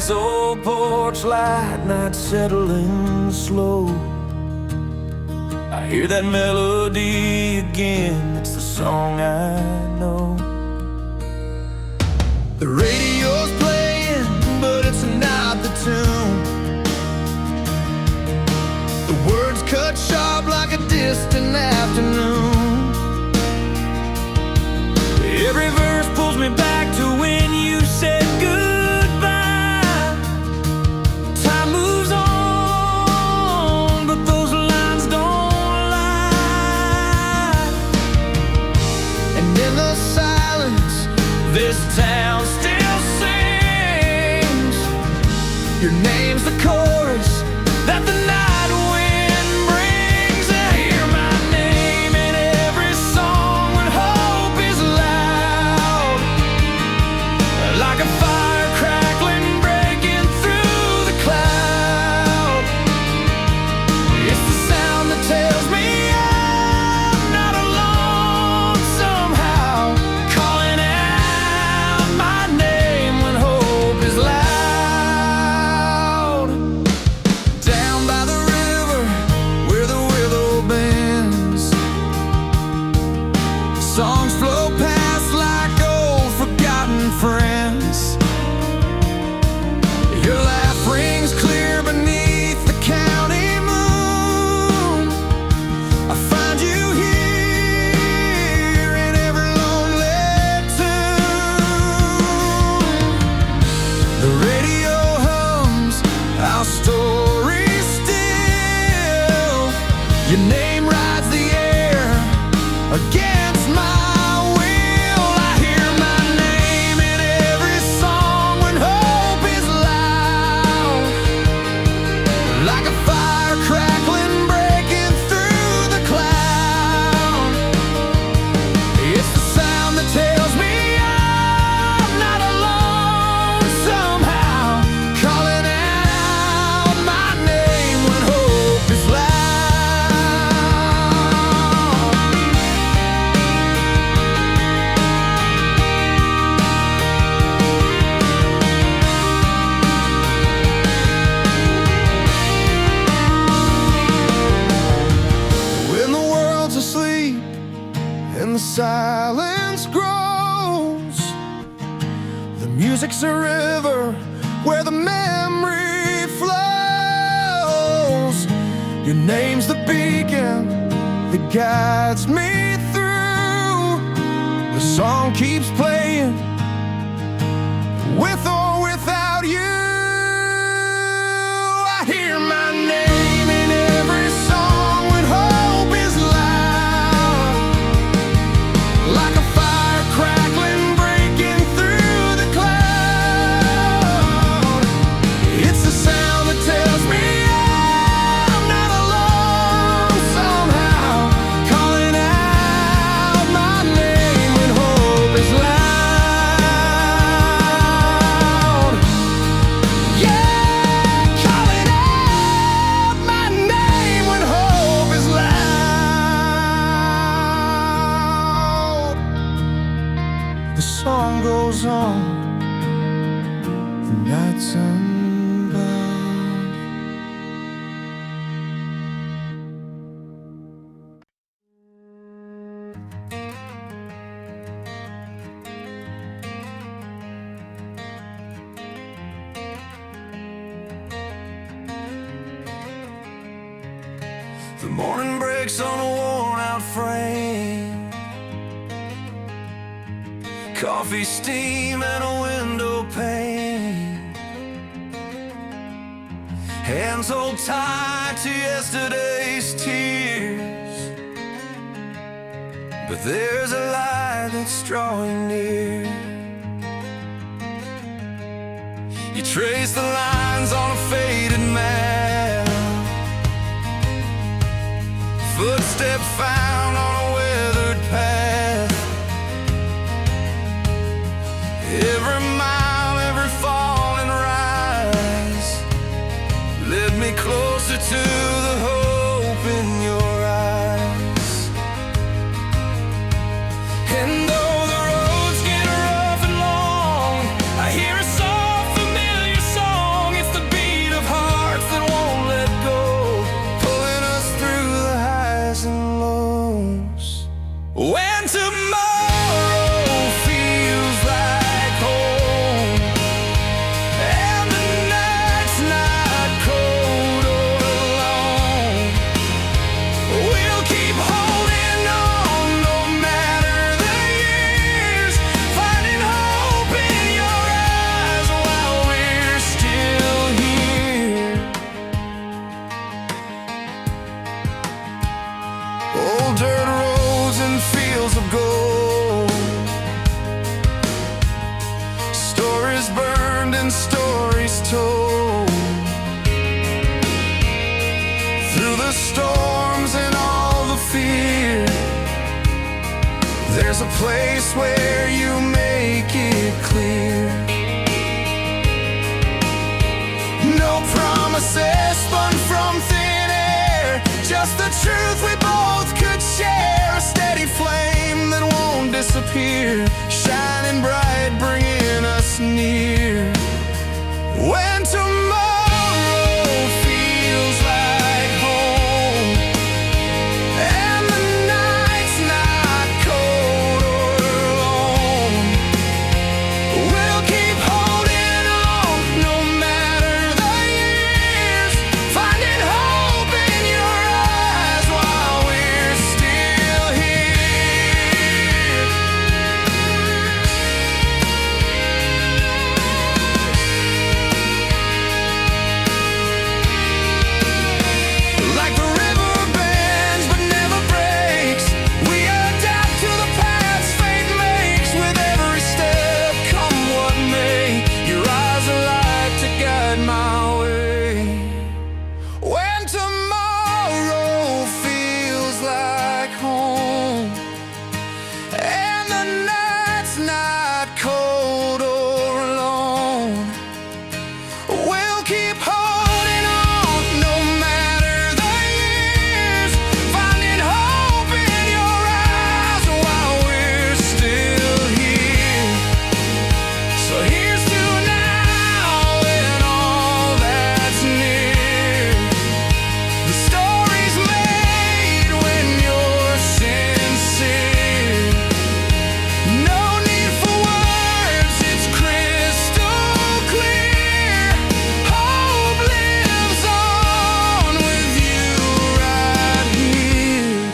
this old porch light, night settling slow. I hear that melody again, it's the song I know. The radio's playing, but it's not the tune. The words cut sharp like a distant afternoon. Every verse pulls me back to when you said goodbye. Time moves on, but those lines don't lie. And in the silence, this town still sings. Your name's the chorus that the night wind brings. I hear my name in every song when hope is loud, like a fire crackling, breaking through the cloud. It's the sound that tells me I'm not alone somehow, calling out my name when hope is loud. Down by the river where the willow bends, songs flow past like old forgotten friends. Your laugh rings clear beneath the county moon. I find you here in every lonely tune. The radio hums our story still. Your name rides the air against my will. I hear my name in every song when hope is loud, like a fire crackling, breaking through the cloud. It's the sound that tells me I'm not alone somehow, calling out my name when hope is loud. When the world's asleep and the silence grows, the music's a river where the memory flows. Your name's the beacon that guides me through. The song keeps playing with or without you. I hear my name in every song when hope is loud, like a fire crackling, breaking through the cloud. It's the sound that tells me I'm not alone somehow, calling out my name when hope is loud. Yeah, calling out my name when hope is loud. The song goes on, the night's unbound. The morning breaks on a worn-out frame, coffee steam and a window pane, hands hold tight to yesterday's tears. But there's a light that's drawing near. You trace the lines on a faded map, footsteps found on a weathered path. Every mile, every fall and rise led me closer to the hope in your eyes. And though the roads get rough and long, I hear a soft familiar song. fields of gold. Stories burned and stories told. Through the storms and all the fear, there's a place where you make it clear. No promises spun from thin air, just the truth we both could share. A steady flame that won't disappear, shining bright, bringing us near. When tomorrow feels like home, and the night's not cold or alone, we'll keep holding on no matter the years, finding hope in your eyes while we're still here. Like the river bends but never breaks, we adapt to the paths fate makes. With every step, come what may, your eyes are light to guide my way. When tomorrow feels like home, and the night's not cold or alone, we'll keep holding on no matter the years, finding hope in your eyes while we're still here. So here's to now and all that's near, the stories made when you're sincere. No need for words, it's crystal clear. Hope lives on with you right here.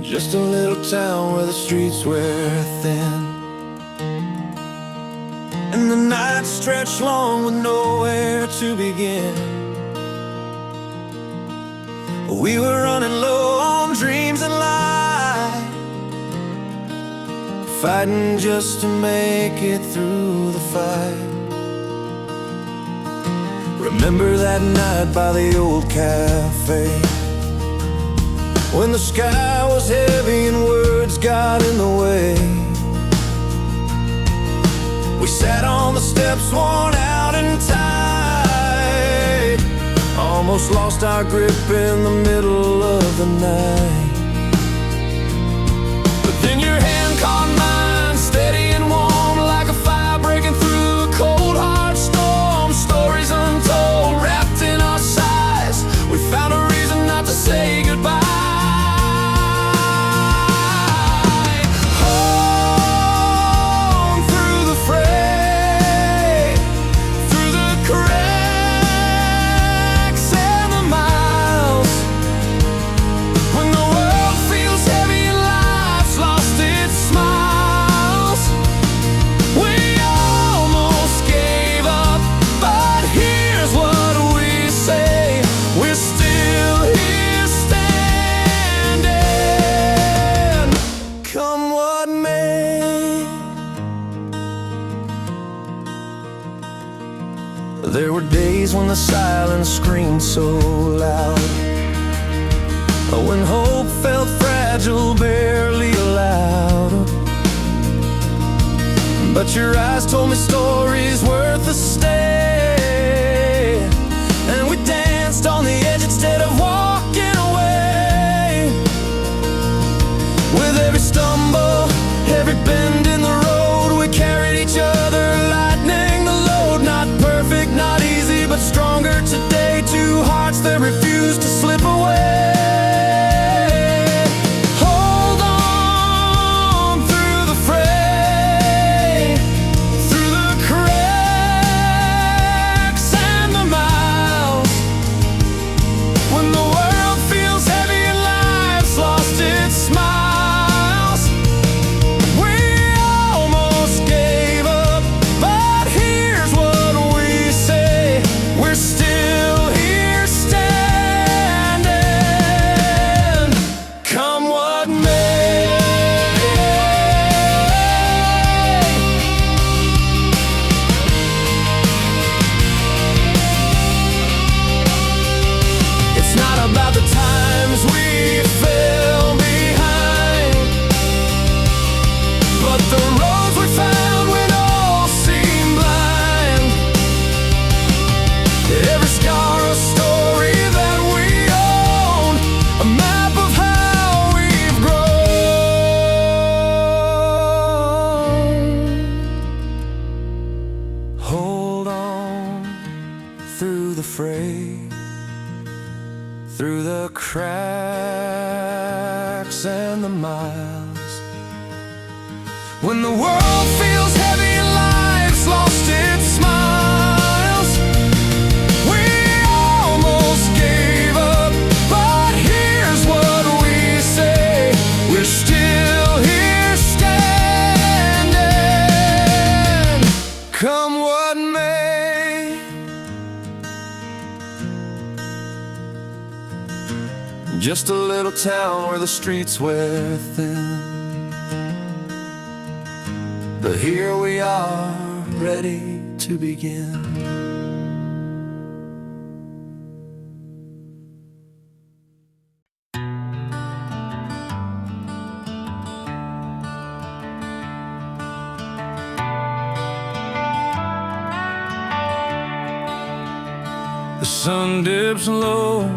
Just a little town where the streets were thin, and the nights stretched long with nowhere to begin. We were running low on dreams and light, fighting just to make it through the fight. Remember that night by the old cafe, when the sky was heavy and words got in the way. We sat on the steps, worn out and tired, almost lost our grip in the middle of the night. But then your hand caught mine, steady and warm, like a fire breaking through a cold hard storm. Stories untold, wrapped in our sighs, we found a reason not to say goodbye. There were days when the silence screamed so loud, when hope felt fragile, barely allowed. But your eyes told me stories worth a stay, and we danced on the edge instead of walking away. With every stumble, every bend in the road, we carried each other, lightening the load. Not perfect, not easy, but stronger today. Two hearts that refuse to slip away. through the cracks and the miles. When the world feels heavy and life's lost its smiles, we almost gave up, but here's what we say: we're still here standing, come what may. Just a little town where the streets wear thin, but here we are, ready to begin. The sun dips low,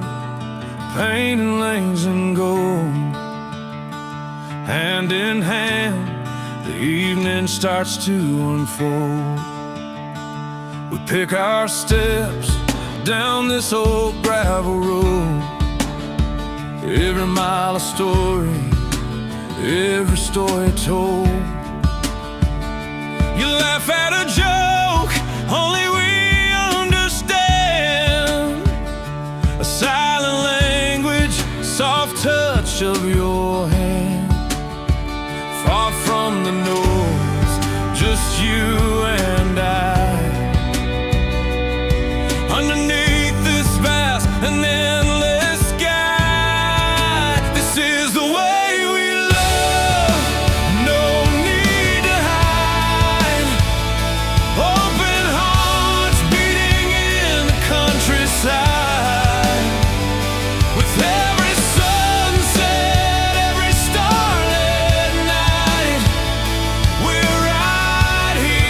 painting lanes in gold. Hand in hand, the evening starts to unfold. We pick our steps down this old gravel road. Every mile a story, every story told. You laugh at a joke, only we understand. A silent language, soft touch of your hand. Far from the noise, just you and I. Underneath this vast and endless sky, this is the way we love, no need to hide. Open hearts beating in the countryside. With every sunset, every starlit night, we're right here,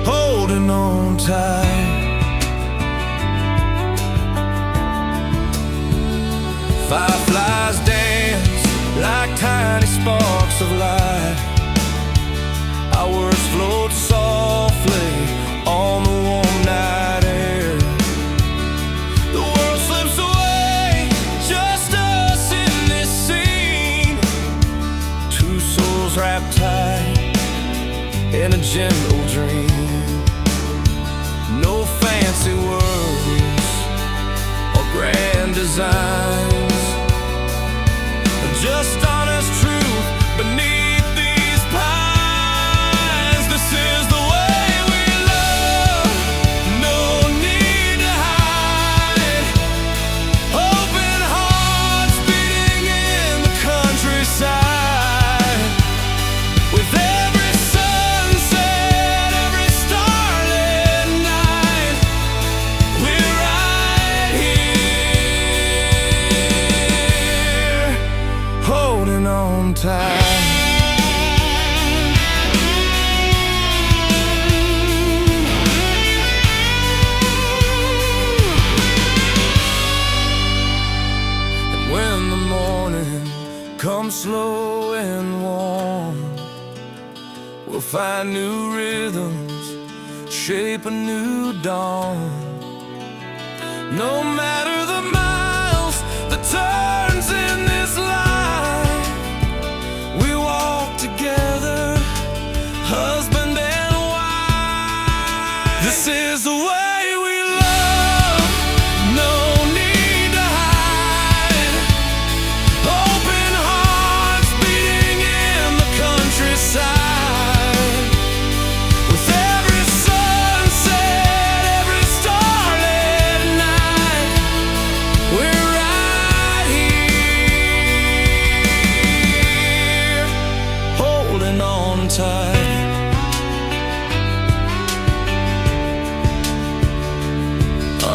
holding on tight. Fireflies dance like tiny sparks of light. Our words float softly on the warm night air. The world slips away, just us in this scene. Two souls wrapped tight in a gentle dream. No fancy words or grand designs, just honest truth beneath these pines. This is the way we love, no need to hide. Open hearts beating in the countryside. With every sunset, every starlit night, we're right here, holding on tight. And when the morning comes slow and warm, we'll find new rhythms, shape a new dawn. No matter the miles, the turns in this life, we walk together, husband and wife. This is the way we love, no need to hide. Open hearts beating in the countryside. With every sunset, every starlit night, we're right here, holding on tight.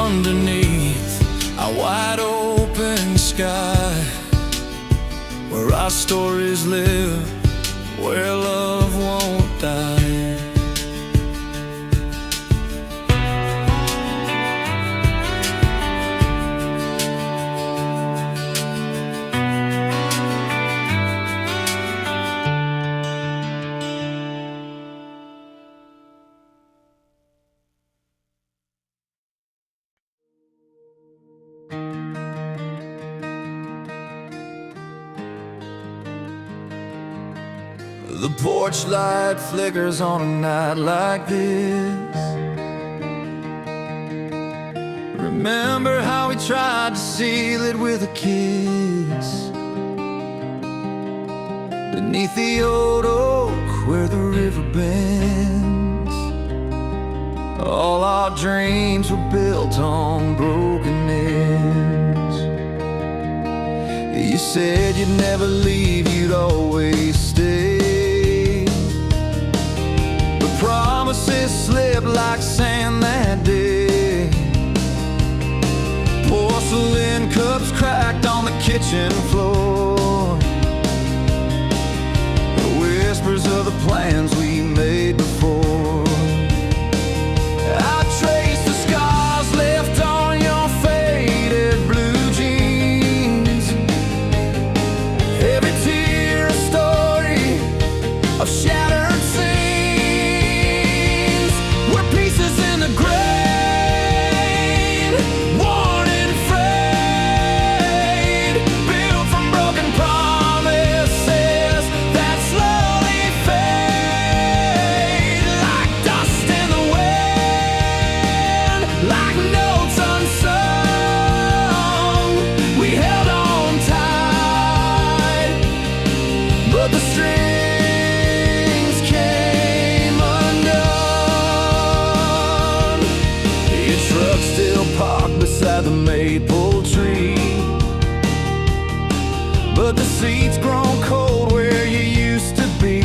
Underneath our wide open sky, where our stories live, where love won't die. The porch light flickers on a night like this. Remember how we tried to seal it with a kiss beneath the old oak where the river bends. All our dreams were built on broken ends. You said you'd never leave, you'd always stay, but promises slipped like sand that day. Porcelain cups cracked on the kitchen floor, the whispers of the plans we made before. I traced the scars left on your faded blue jeans. Every tear a story of shattered scenes. We're pieces in the grain, worn and frayed, built from broken promises that slowly fade like dust in the wind, like notes unsung. We held on tight, but the strings came undone. Your truck still parked beside the maple tree, but the seats grown cold where you used to be.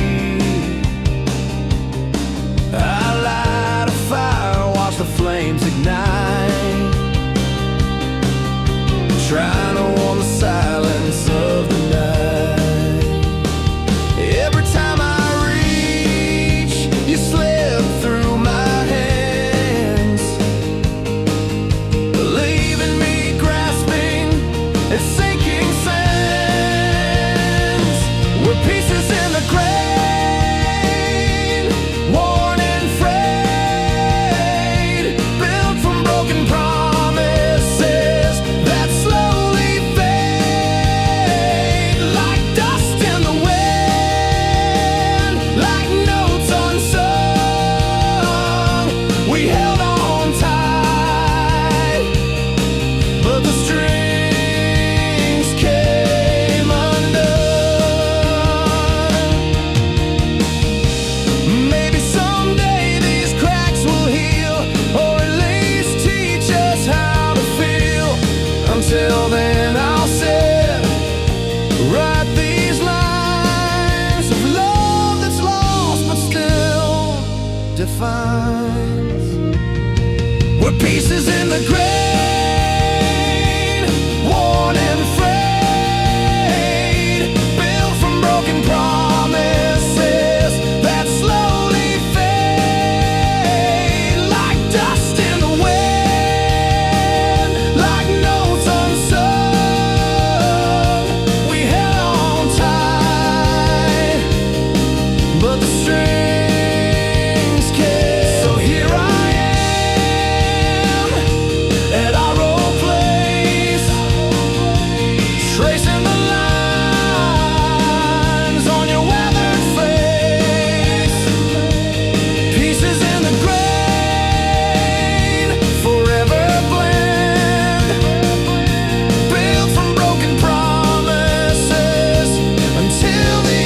I light a fire, watch the flames ignite, trying to warm the silence of the night. Every time I reach, you slip through my hands, leaving me grasping at sinking sands. We're pieces in the grain, worn and frayed, built from broken promises that slowly fade like dust in the wind, like notes unsung. We held on tight, but the strings came undone. Maybe someday these cracks will heal, or at least teach us how to feel. Until then I'll sit, write these lines of love that's lost but still defines. We're pieces in the grain, worn and frayed, built from broken promises that slowly fade like dust in the wind, like notes unsung. We held on tight, but the strings came. So here I am at our old place, tracing the lines on your weathered face. Pieces in the grain, forever blend, built from broken promises until the end.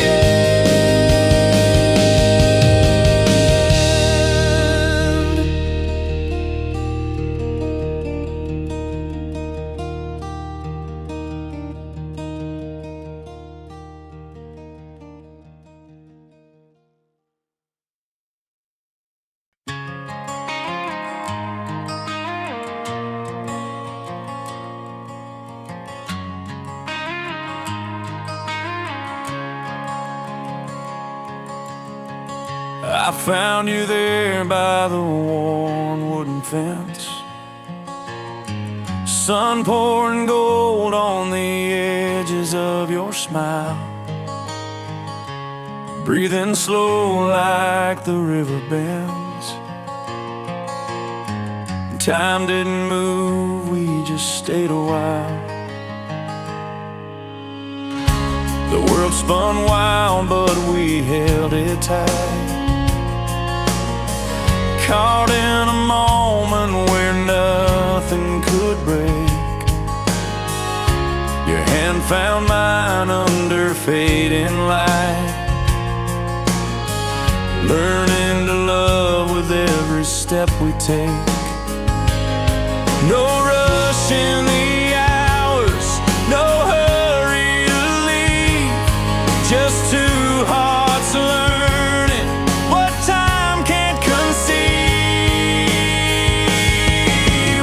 I found you there by the worn wooden fence, sun pouring gold on the edges of your smile, breathing slow like the river bends. Time didn't move, we just stayed a while. The world spun wild, but we held it tight. Caught in a moment where nothing could break. Your hand found mine under fading light. Learning to love with every step we take. No rush in the hours, no hurry to leave. Just two hearts learning what time can't conceive.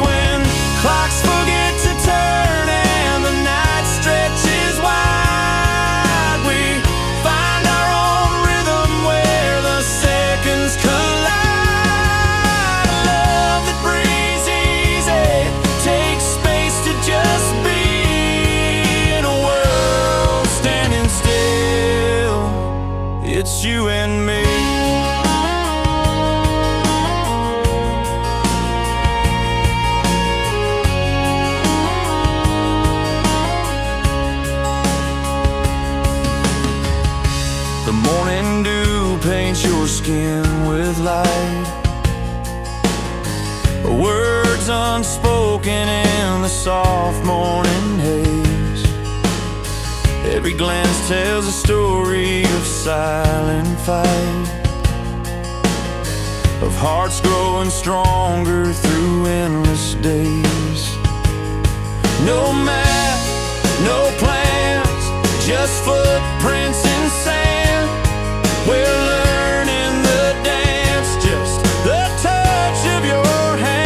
When clocks forget to turn and the night stretches wide, we find our own rhythm where the seconds collide. A love that breathes easy, takes space to just be in a world standing still. It's you and me. The morning dew paints your skin with light. Words unspoken in the soft morning haze. Every glance tells a story of silent fight, of hearts growing stronger through endless days. No map, no plans, just footprints in sand. We're learning the dance, just the touch of your hand.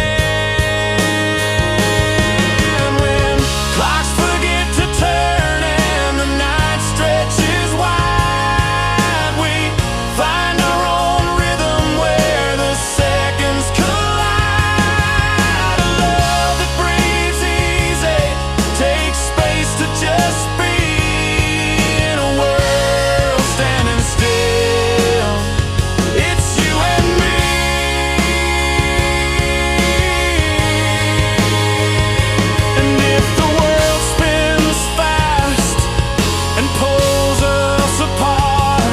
When clocks forget to turn and the night stretches wide, we find our own rhythm where the seconds collide. A love that breathes easy, takes space to just be in a world standing still. It's you and me. And if the world spins fast and pulls us apart,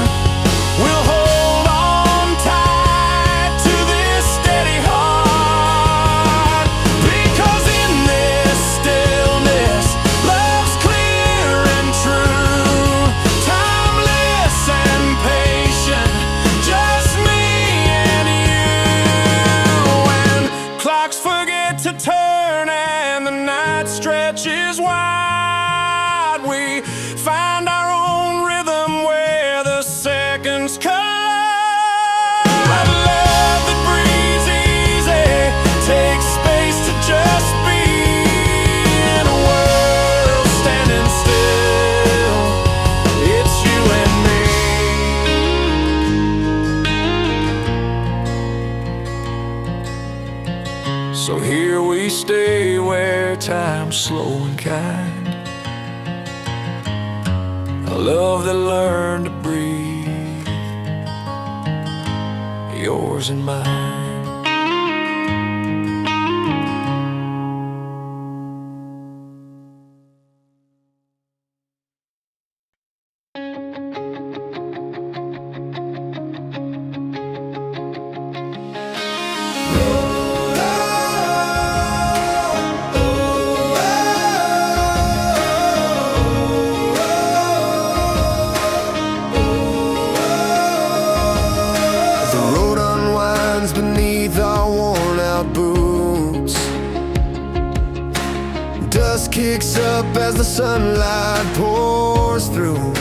we'll hold on tight to this steady heart. Because in this stillness, love's clear and true, timeless and patient, just me and you. When clocks forget to turn and the night stretches wide, we find our own rhythm where the seconds collide. A love that breathes easy, takes space to just be in a world standing still. It's you and me. So here we stay where time's slow and kind. A love that learned to breathe, yours and mine. The road unwinds beneath our worn-out boots. Dust kicks up as the sunlight pours through.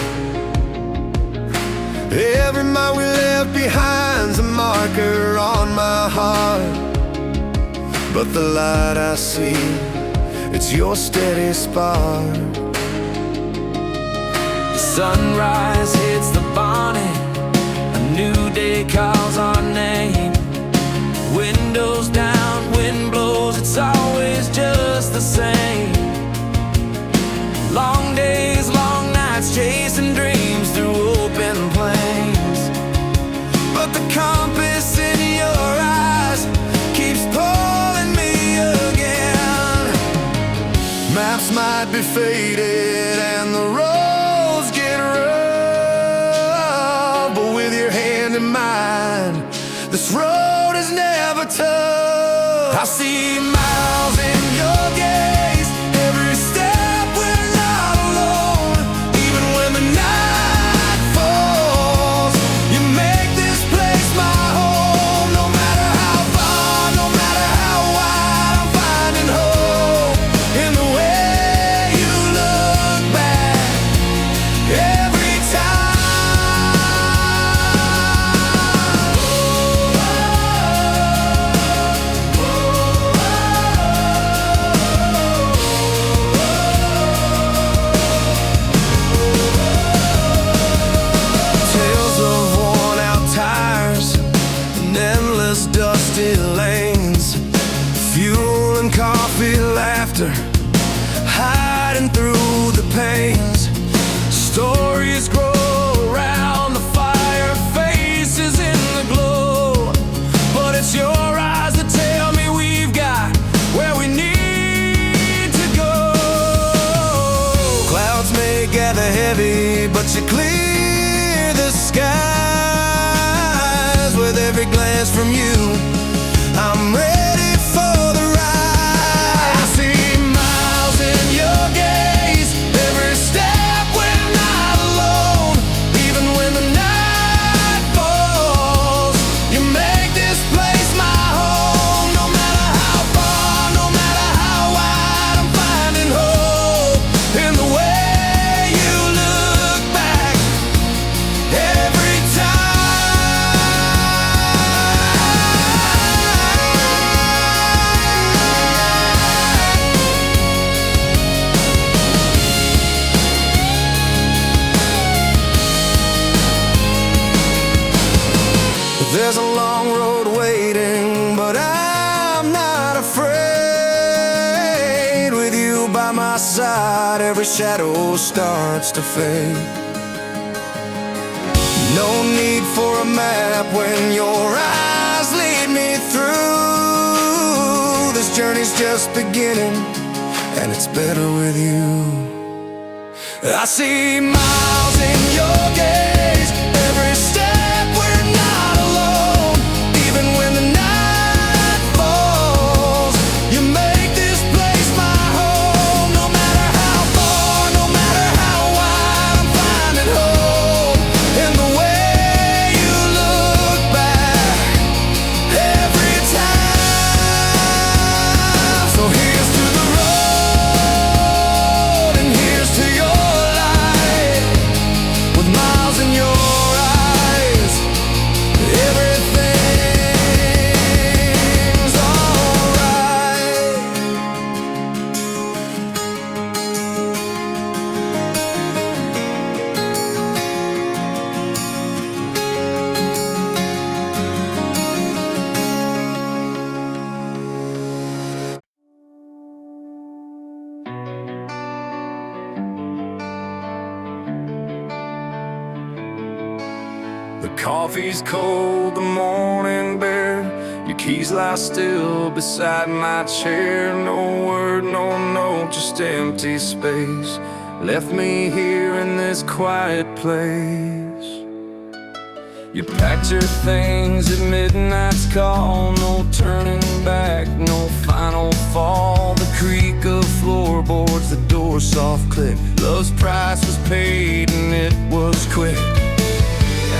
Every mile we left behind's a marker on my heart. But the light I see, it's your steady spark. The sunrise hits the bonnet, a new day calls our name. Windows down, wind blows, it's always just the same. Long days, long nights, chasing dreams through open plains. But the compass in your eyes keeps pulling me again. Maps might be faded and the roads get rough, this road is never tough. I see miles in your gaze. Every step we're not alone. Even when the night falls, you make this place my home. No matter how far, no matter how wide, I'm finding hope in the way you look back every time. Tales of worn out tires and endless dusty lanes, fuel and coffee, laughter hiding through the pains. Stories grow around the fire, faces in the glow. But it's your eyes that tell me we've got where we need to go. Clouds may gather heavy, but you clear the skies. With every glance from you, I'm ready for the ride. I see miles in your gaze. Every step we're not alone. Even when the night falls, you make this place my home. No matter how far, no matter how wide, I'm finding hope in the way you look back every time. There's a long road waiting, but I'm not afraid. With you by my side, every shadow starts to fade. No need for a map when your eyes lead me through. This journey's just beginning, and it's better with you. I see miles in your gaze. Every step we're not alone. Even when the night falls, you make this place my home. No matter how far, no matter how wide, I'm finding hope in the way you look back every time. So here's to the road, and here's to your light. With miles in your eyes, everything's alright. The coffee's cold, the morning bare. Your keys lie still beside my chair. No word, no note, just empty space. Left me here in this quiet place. You packed your things at midnight's call. No turning back, no final fall. The creak of floorboards, the door soft click. Love's price was paid and it was quick.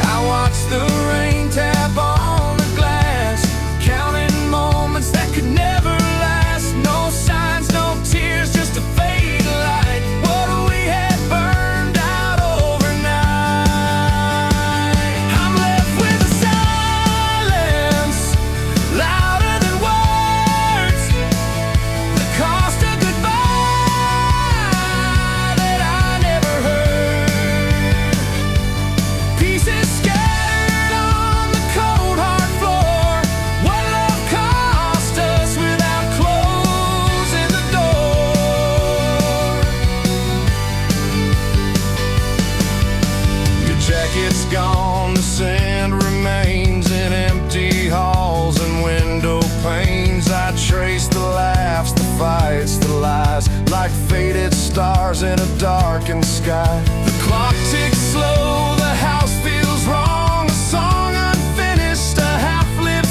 I watched the rain tap on the glass, counting moments that could never last. No signs, no tears, just a fading light. What we had burned out overnight. I'm left with a silence louder than words. The cost of goodbye that I never heard. Pieces scattered on the cold hard floor. What love cost us without closing the door. Your jacket's gone, the sand remains in empty halls and window panes. I trace the laughs, the fights, the lies, like faded stars in a darkened sky. The clock ticks slow, the house feels wrong. A song unfinished, a half-lit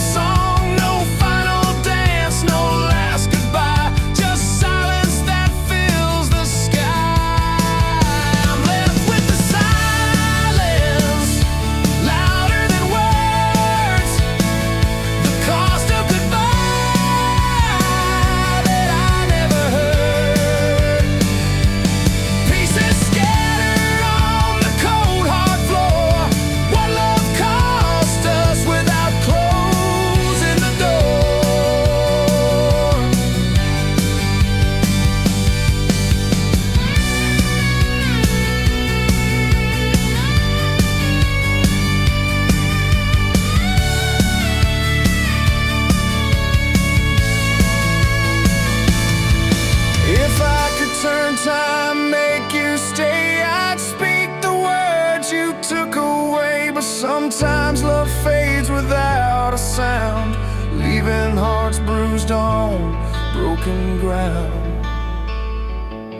one time make you stay, I'd speak the words you took away. But sometimes love fades without a sound, leaving hearts bruised on broken ground.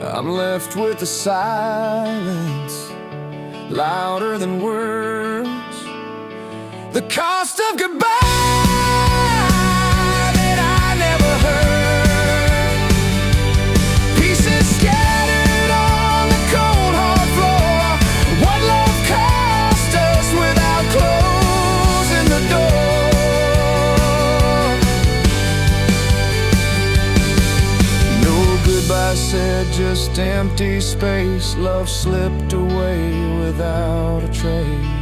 I'm left with the silence, louder than words, the cost of goodbye that I never heard. Pieces scattered on the cold hard floor. What love cost us without closing the door. No goodbye said, just empty space. Love slipped away without a trace.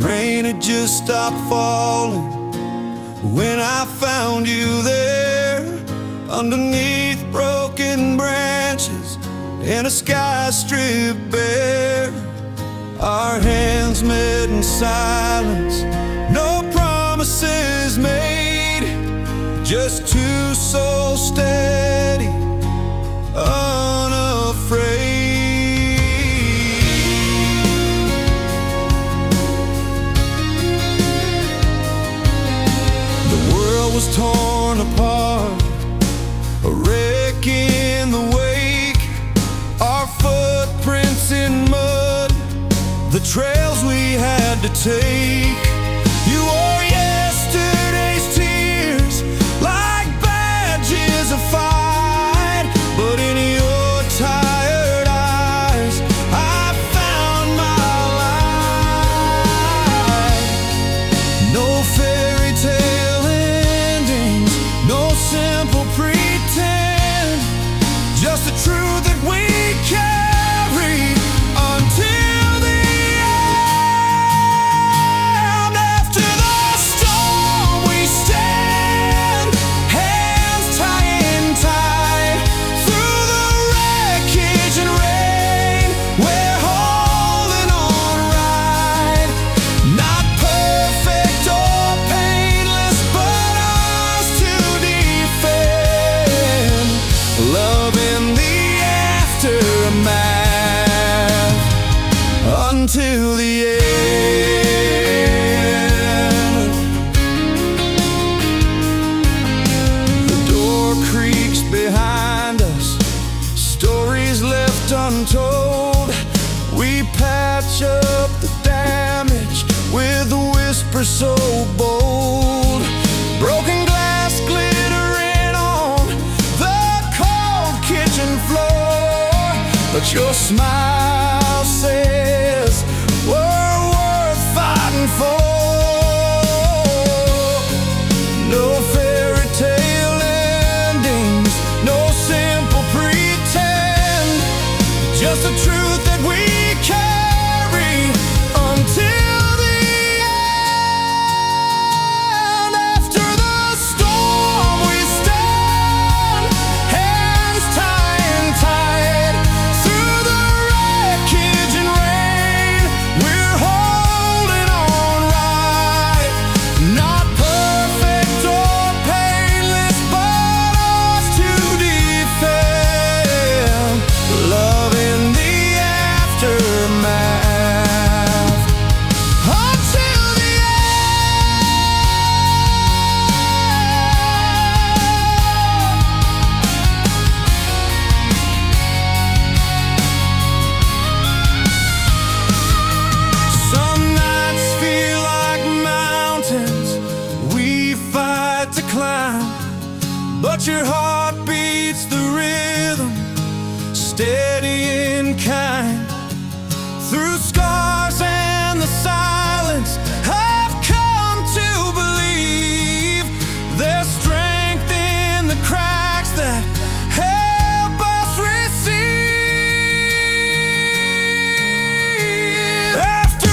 Rain had just stopped falling when I found you there, underneath broken branches and a sky stripped bare. Our hands met in silence, no promises made, just two souls steady, unafraid. Was torn apart, a wreck in the wake, our footprints in mud, the trails we had to take. You wore yesterday's tears like badges of fight, but in your tired eyes I found my light. No fairy tale, no simple pretend, just the truth that we carry until the end. After the storm we stand, hands tying tight, through the wreckage and rain, we're holding on right. Not perfect or painless, but ours to defend. Love in the aftermath until the end. The door creaks behind us, stories left untold. We patch up the damage with a whisper so bold. Broken glass glittering on the cold kitchen floor, but your smile says we're worth fighting for. No fairy tale endings, no simple pretend, just the truth that we carry until the end. After the storm we stand, hands tying tight, through the wreckage and rain, we're holding on right. Not perfect or painless, but ours to defend. Love in the aftermath until the end. Some nights feel like mountains we fight to climb, but your heart beats the rhythm, steady and kind. Through scars and the silence, I've come to believe there's strength in the cracks that help us receive. After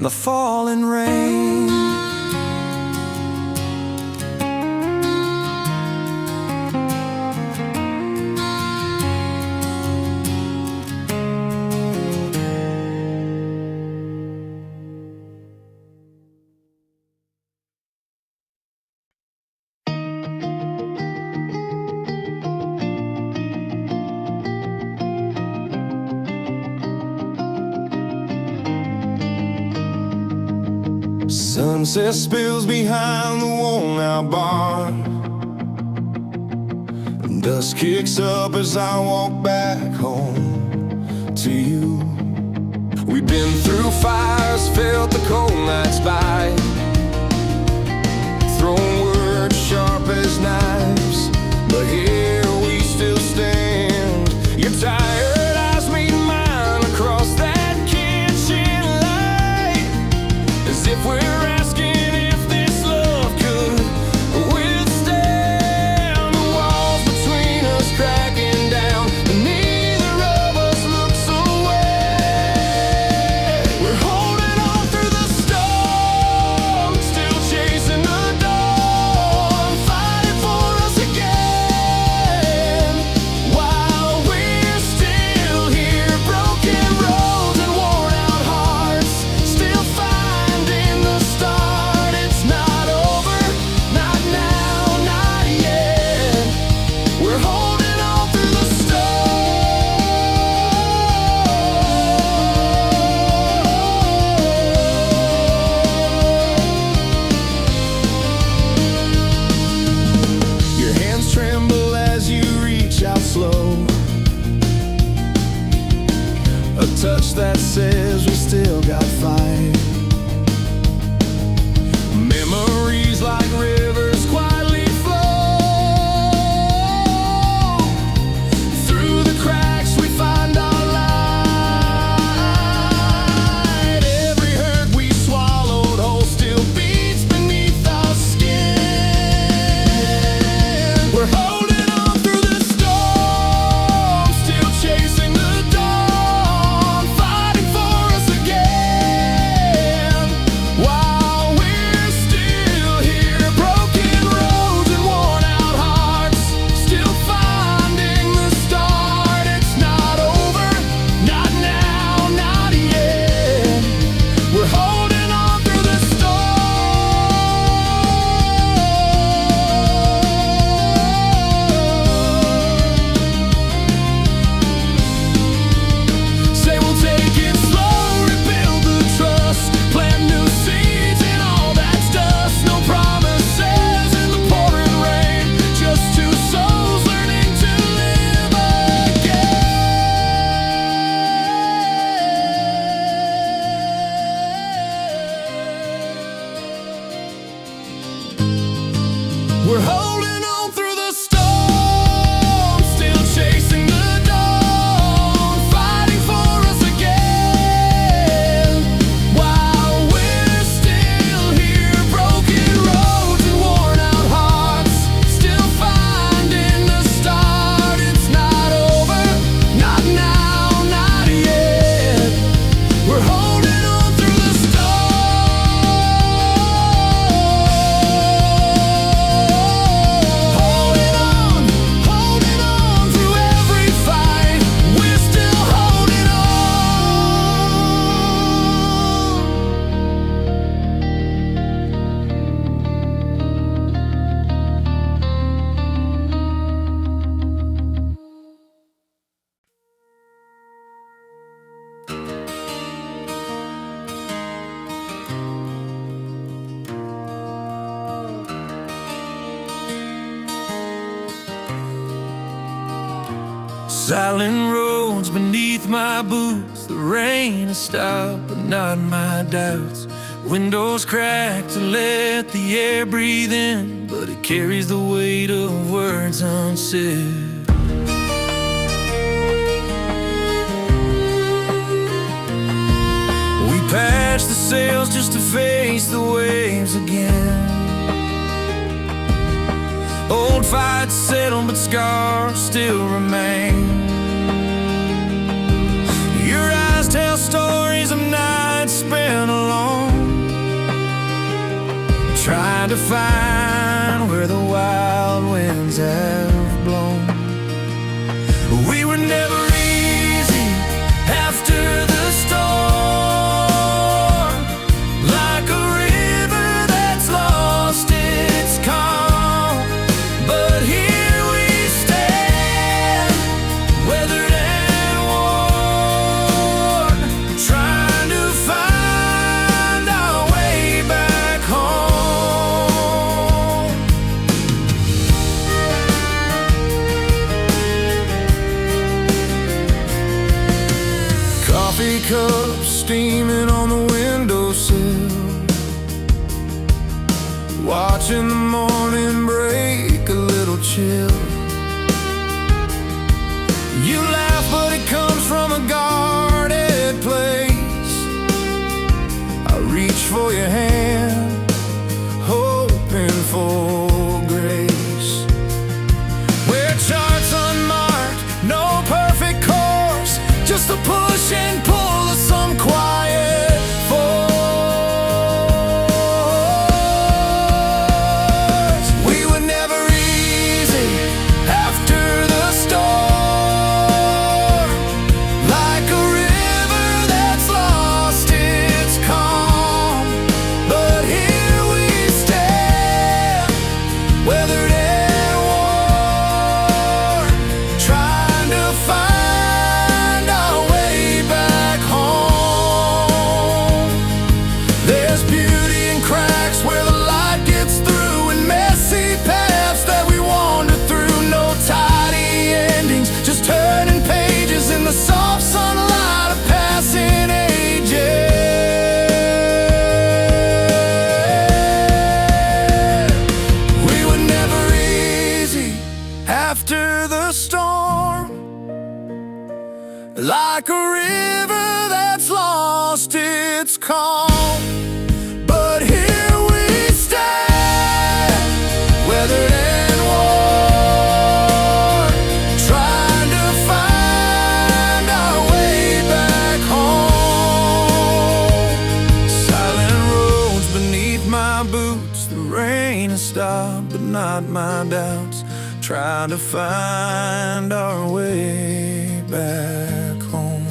the falling rain. Sunset spills behind the worn-out barn. Dust kicks up as I walk back home to you. We've been through fires, felt the cold nights bite, thrown words sharp as knives, but here we still stand. You're tired eyes meet mine across that kitchen light, as if we're touch that says we still got fight. Memories like rivers quietly flow. Through the cracks we find our light. Every hurt we swallowed whole still beats beneath our skin. We're holding on through the storm, still chasing the dawn, fighting for us again. While we're still here, broken roads and worn out hearts, still finding the start. It's not over, not now, not yet. We're holding on through the Say we'll take it slow, rebuild the trust, plant new seeds in all that's dust. No promises in the pouring rain, just two souls learning to live again. We're holding on through the storm, still chasing the dawn, fighting for us again. While we're still here, broken roads and worn out hearts, still finding the start. It's not over, not now, not yet. We're holding on through the holding on through every fight. We're still holding on. Silent roads beneath my boots, the rain has stopped, but not my doubts. Windows cracked to let the air breathe in, but it carries the weight of words unsaid. We patched the sails just to face the waves again. Old fights settle, but scars still remain. Your eyes tell stories of nights spent alone, to find where the wild winds have blown. We were never easy after the storm, like a river that's lost its calm. But here we stand, weathered and worn, trying to find our way back home. Coffee cups steaming on the windowsill, watching the morning break, a little chill. You laugh, but it comes from a guarded place. I reach for your hand, hoping for grace. Where charts unmarked, no perfect course, just a push and pull of some quiet force. We were never easy after the storm, like a river that's lost its calm. But here we stand, weathered and worn, trying to find our way back home. There's beauty in cracks where the light gets through, and messy paths that we wander through. No tidy endings, just turning pages in the soft sunlight of passing ages. We were never easy after the storm, like a river that's lost its calm. But here we stand, weathered and worn, trying to find our way back home. Silent roads beneath my boots, the rain has stopped, but not my doubts. Trying to find our way back home.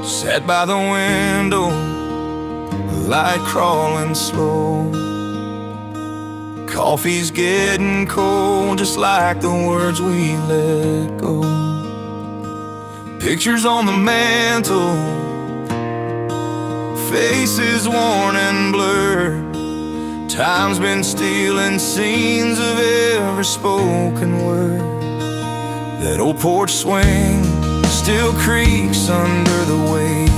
Sat by the window, light crawling slow. Coffee's getting cold, just like the words we let go. Pictures on the mantle, faces worn and blurred. Time's been stealing scenes of every spoken word. That old porch swing still creaks under the weight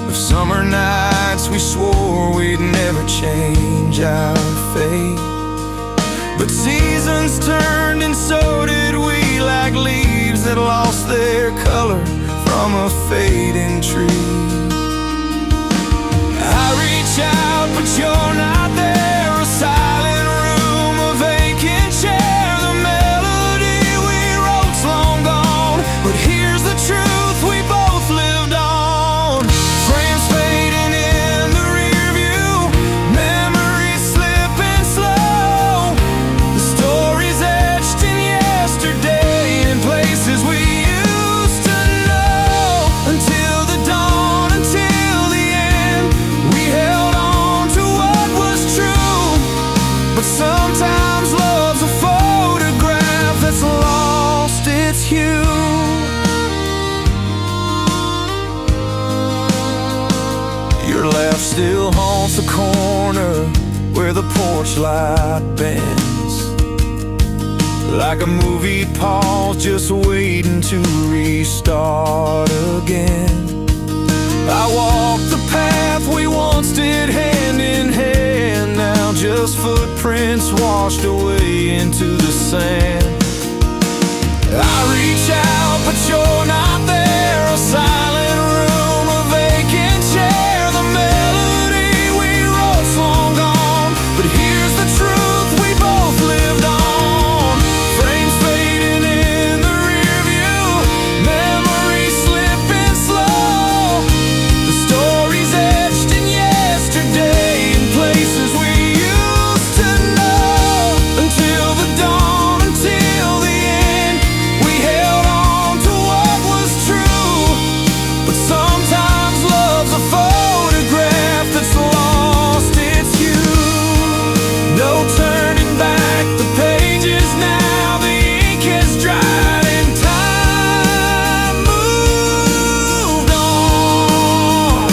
of summer nights we swore we'd never change our fate. But seasons turned and so did we, like leaves that lost their color from a fading tree. I reach out but you're not there, a silent room, a vacant chair. The melody we wrote's long gone, but here's the truth we both lived on. Frames fading in the rear view, memories slipping slow. The stories etched in yesterday, in places we used to know. Until the dawn, until the end, we held on to what was true. But sometimes love's a photograph that's lost its hue. Your laugh still haunts the corner where the porch light bends, like a movie pause, just waiting to restart again. I walk the path we once did hand in hand, now just footprints washed away into the sand. I reach out, but you're not there. A silent room, a vacant chair. The melody we wrote's long gone, but here's the truth we both lived on. Frames fading in the rear view, memories slipping slow. The stories etched in yesterday, in places we used to know. Until the dawn, until the end, we held on to what was true. But sometimes love's a photograph that's lost its hue. No turning back the pages now, the ink has dried and time moved on.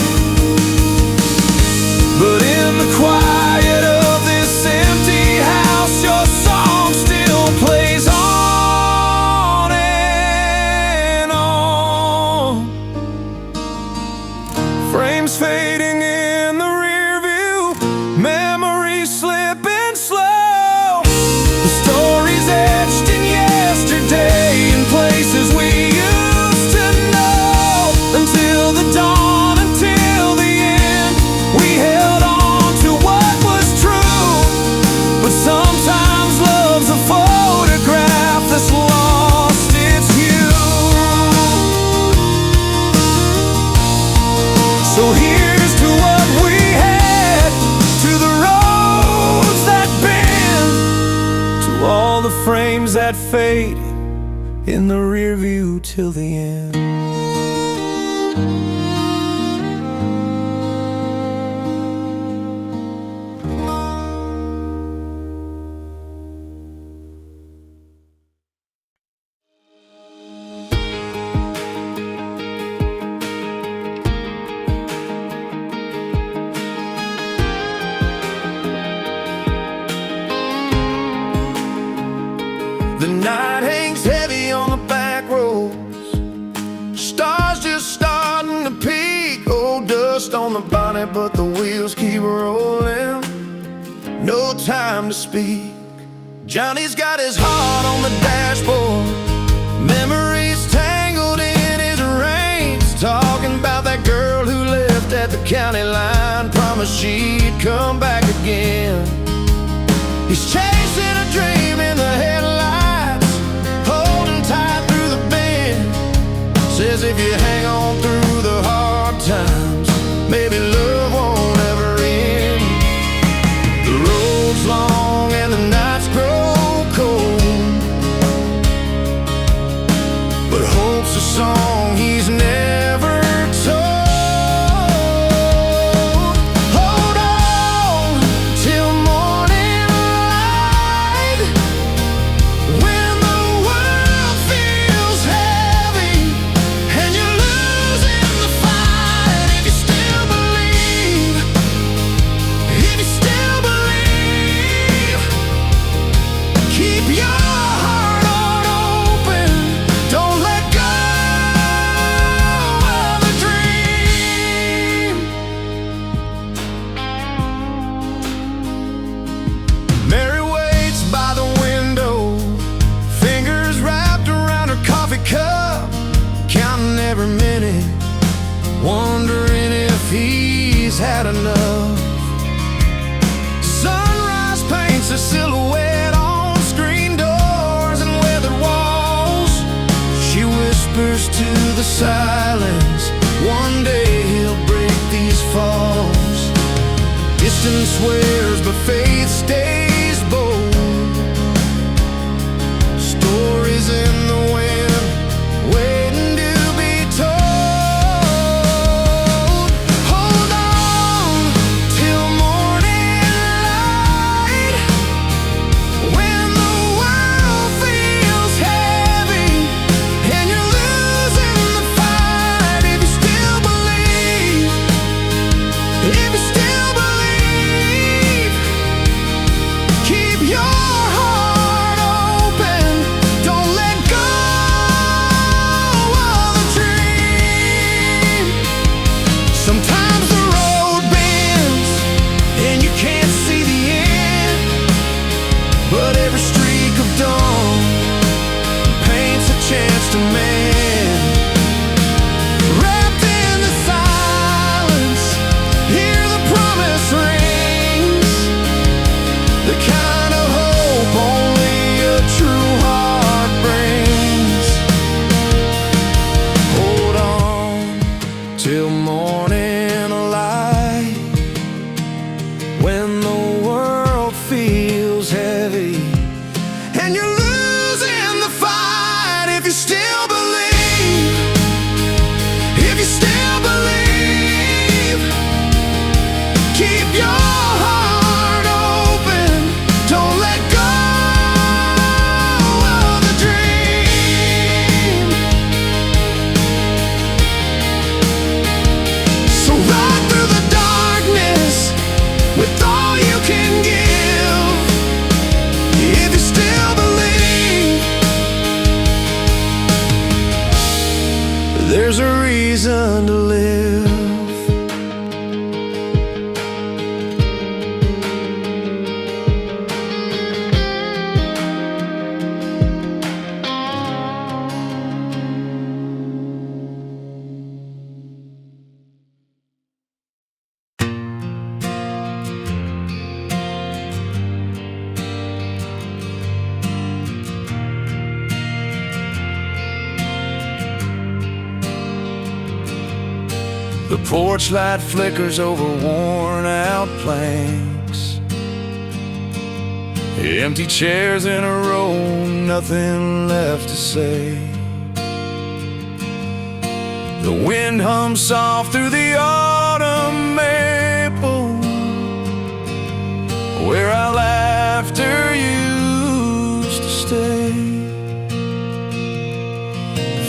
But in the quiet of this empty house, your song still plays on and on. Frames fading in the rear view, memories slipping slow. The stories etched in yesterday, in places we used to know. Until the dawn, until the end, we held on to what was true. But sometimes love's a photograph that's lost its hue. So here's to what we had, to the roads that bend, to all the frames that fade in the rear view till the end. The night hangs heavy on the back roads, stars just starting to peak. Old dust on the bonnet, but the wheels keep rolling. No time to speak. Johnny's got his heart on the dashboard, memories tangled in his reins. Talking about that girl who left at the county line, promised she'd come back again. He's chasing a dream in the headlights, holding tight through the bend. Says if you hang on through the hard times, maybe love won't ever end. The road's long and the nights grow cold, but hope's a song he's never told. Hold on till morning light, when the world feels heavy and you're losing the fight. If you still believe, if you still believe, keep your heart on open. Don't let go of the dream. Mary waits by the window, fingers wrapped around her coffee cup, counting every minute, wondering if he's had enough. Sunrise paints a silhouette on screen doors and weathered walls. She whispers to the silence, one day he'll break these falls. Distance swears, but faith stays bold. Stories in the wind, waiting to be told. Hold on till morning light, when the world feels heavy and you're losing the fight. If you still believe, if you still believe, there's a reason to live. The porch light flickers over worn out planks. Empty chairs in a row, nothing left to say. The wind hums soft through the autumn maple, where our laughter used to stay.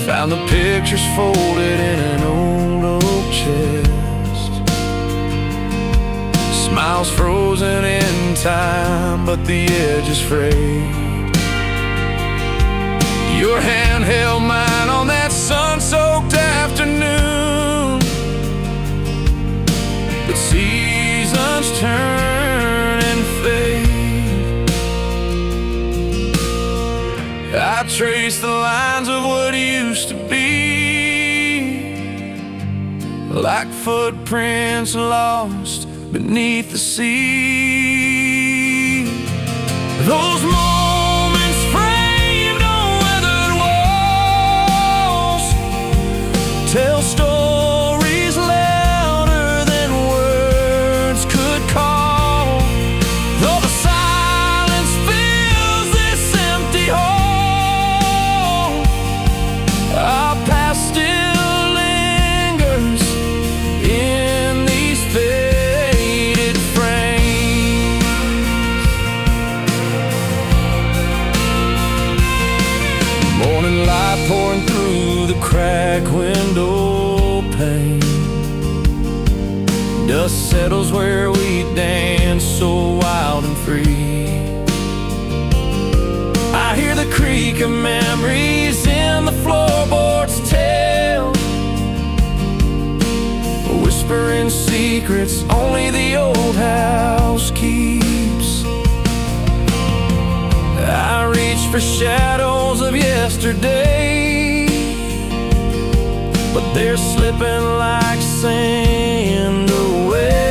Found the pictures folded in an old oak chest, smiles frozen in time, but the edge is frayed. Your hand held mine on that sun-soaked afternoon, but seasons turn and fade. I trace the lines of what used to be, like footprints lost beneath the sea. Those moments framed on weathered walls tell stories louder than words could call. Though the silence fills this empty hall, our past still lingers in these faded frames. Morning light pouring through the crack window pane, dust settles where we dance so wild and free. I hear the creak of memories in the floorboards tell, whispering secrets only the old house keeps. I reach for shadows of yesterday, but they're slipping like sand away.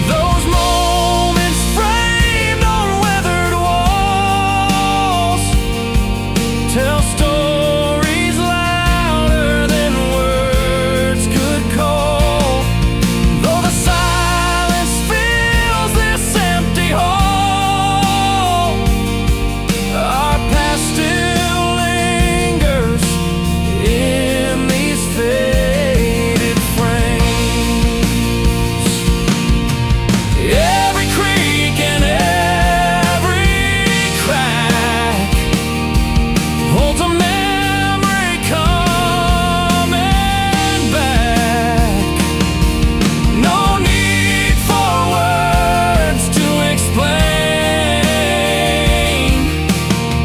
Those moments framed on weathered walls tell stories louder than words could call. Though the silence fills this empty hall, our past still lingers in these faded frames. Every creak and every crack holds a memory coming back. No need for words to explain.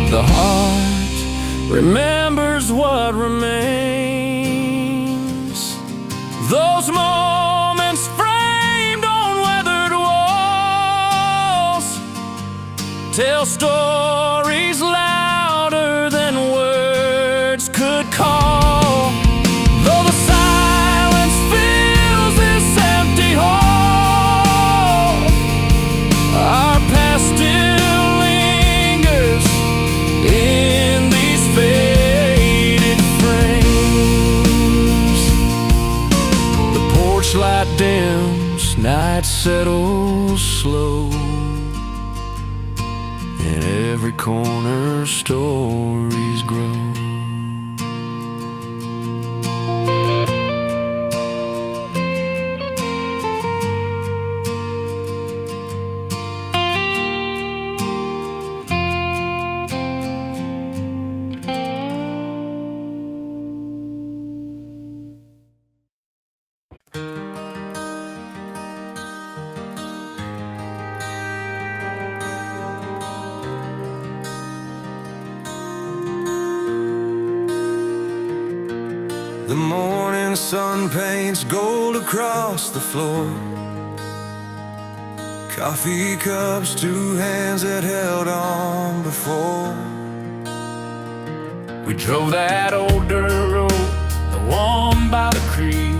The heart remembers what remains. Those moments framed on weathered walls tell stories louder than words could call. Though the silence fills this empty hall, our past still lingers in these faded frames. The porch light dims, night settles slow, in every corner stories grow. The morning sun paints gold across the floor. Coffee cups, two hands that held on before. We drove that old dirt road, the one by the creek,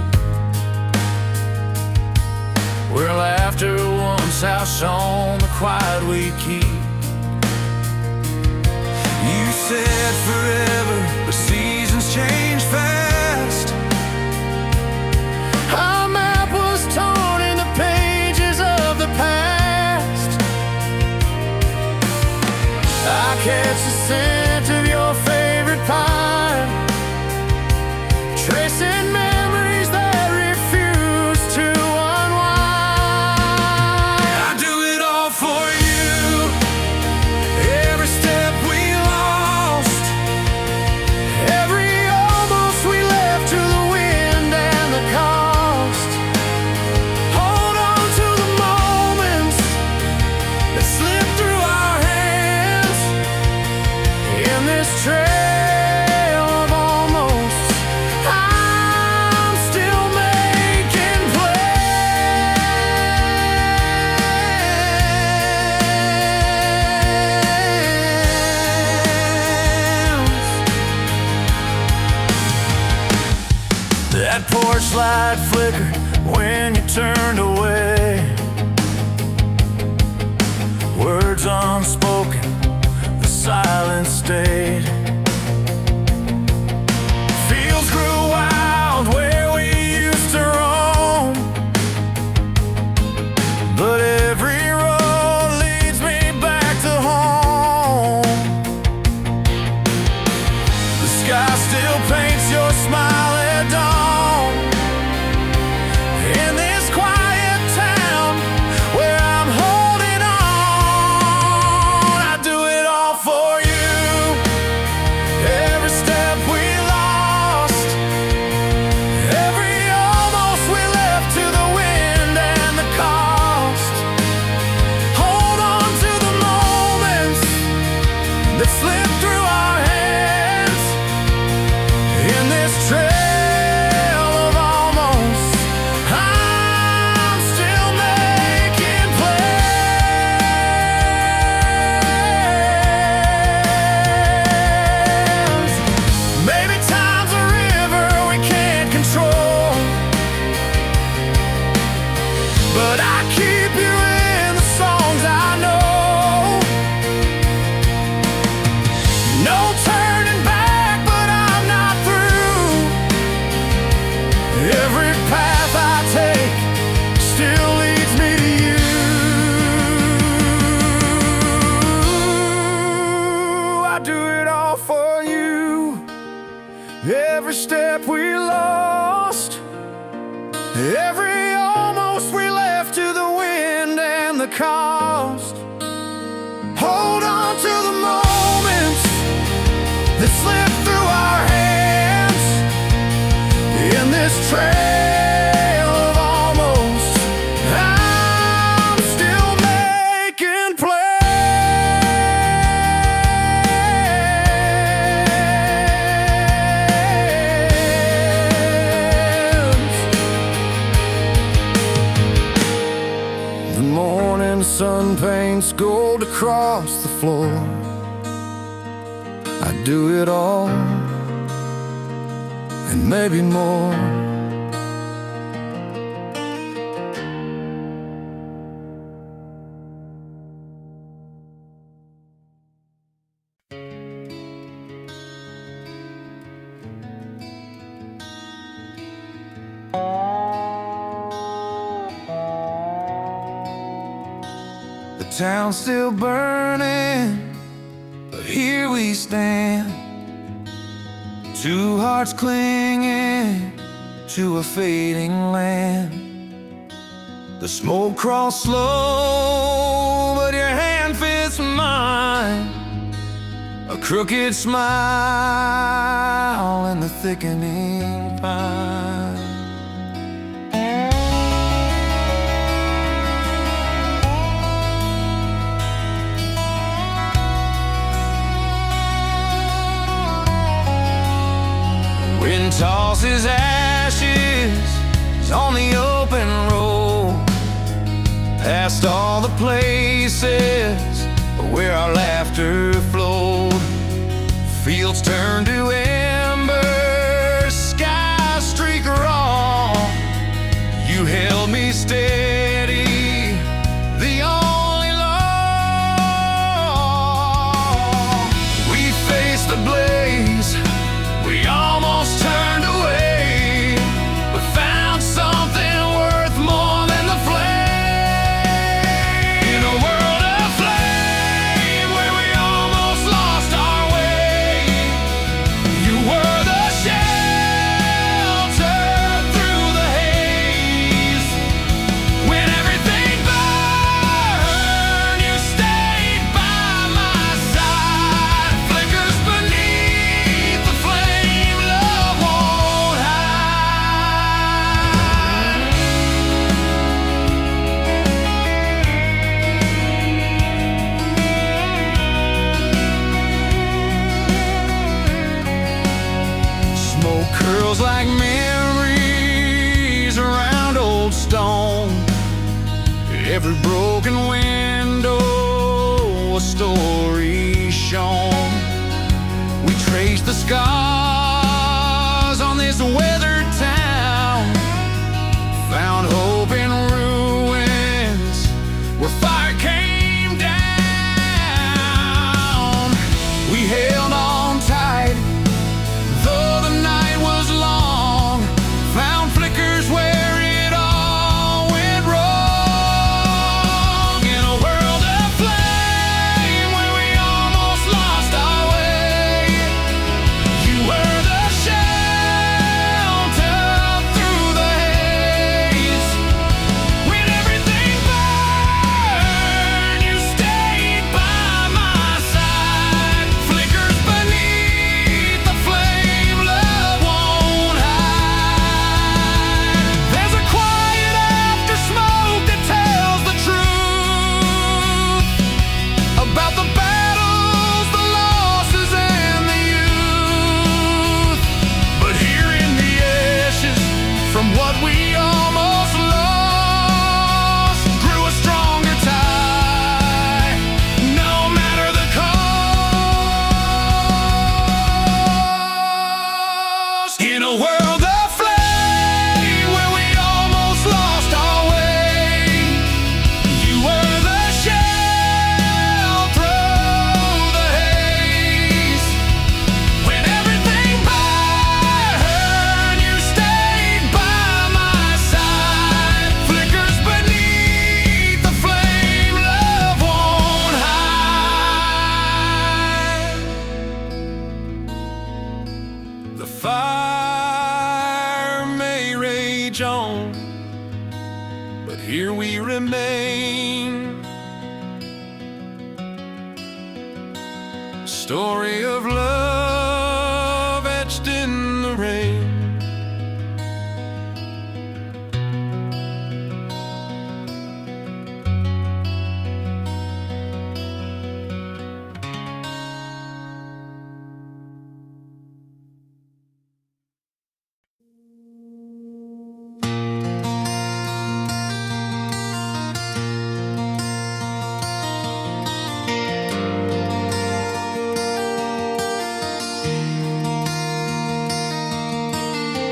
where laughter once outshone the quiet we keep. You said forever, but seasons change fast. Our map was torn in the pages of the past. I catch the scent of your favorite pine, tracing memories that refuse to unwind. I do it all for you. Every step we lost, Every almost we left to the wind and the cost. hold on to the moments that slip through our hands. In this trail of almost, I'm still making plans. That porch light flickered when you turned away. Words unspoken, the silence stayed. Fields grew wild where we used to roam, but every road leads me back to home. The sky still paints your smile at dawn. In this quiet town where I'm holding on, I do it all for you. Every step we lost, every almost we left to the wind and the cost. Hold on to the moments that slip through our hands. In this trail of almost, I'm still making plans. Maybe time's a river we can't control, but I keep you in the songs I know. No turning back, but I'm not through. Every path I take still leads me to you. I do it all for you. Every step we lost, every almost we left to the wind and the cost. Hold on to the moments that slip through our hands. In this trail of almost, I'm still making plans. The morning sun paints gold across the floor. I do it all and maybe more. The town's still burning, but here we stand. Two hearts clinging to a fading land. The smoke crawls slow, but your hand fits mine. A crooked smile in the thickening pine. tosses ashes on the open road, past all the places where our laughter flowed. Fields turn to embers, skies streak raw. You held me steady, the only law. We faced the blaze, we almost turned away, but found something worth more than the flame. In a world of flame, where we almost lost our way, you were the shelter through the haze. When everything burned, you stayed by my side. Flickers beneath the flame, love won't hide. Smoke curls like memories around old stone. Every broken window a story shown. We trace the scars on this weathered town, found hope in ruins where fire came down. We held on tight, though the night was long, found flickers where it all went wrong. In a world of flame, where we almost lost our way, you were the shelter through the haze. When everything burned, you stayed by my side. Flickers beneath the flame, love won't hide. There's a quiet after smoke that tells the truth about the battles, the losses, and the youth. But here in the ashes, from what we almost lost, grew a stronger tie, no matter the cost. In a world of flame, where we almost lost our way, you were the shelter through the haze. When everything burned, you stayed by my side. Flickers beneath the flame, love won't hide. The fire may rage on, but here we remain. Story of love etched in the rain.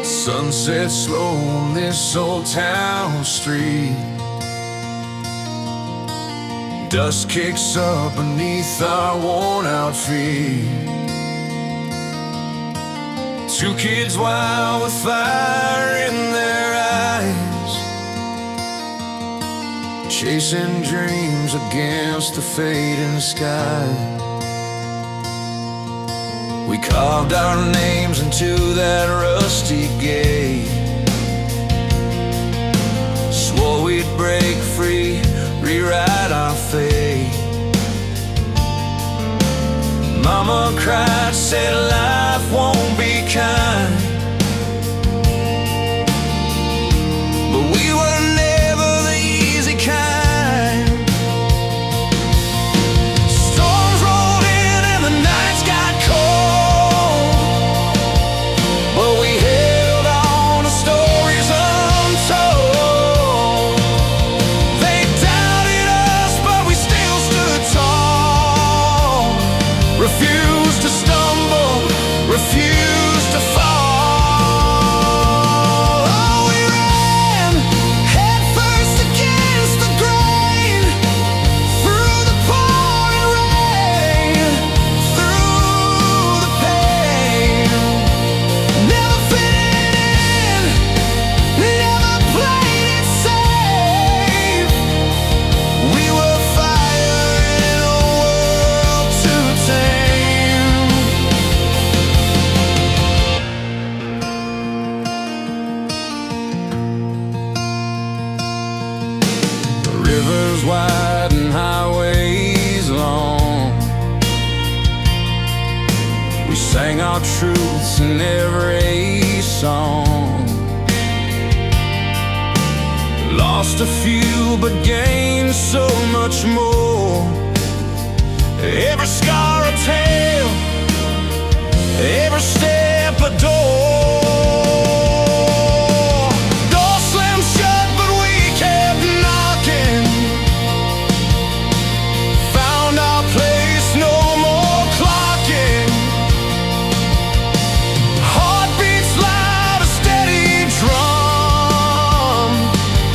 Sunset slow on this old town street. Dust kicks up beneath our worn out feet. Two kids wild with fire in their eyes, chasing dreams against the fading sky. We carved our names into that rusty gate, swore we'd break free, rewrite our fate. Mama cried, said life won't be kind, but we were never the easy kind. Storms rolled in and the nights got cold, but we held refuse to stumble, refuse to fall. Oh, we ran head first against the grain, through the pouring rain, through the pain. Never fit in, never played it safe. We were fire in a world too tame. Rivers wide and highways long, we sang our truths in every song. Lost a few but gained so much more. Every scar a tale, every step a door. Door slammed shut but we kept knocking, found our place, no more clocking. Heartbeats loud, a steady drum,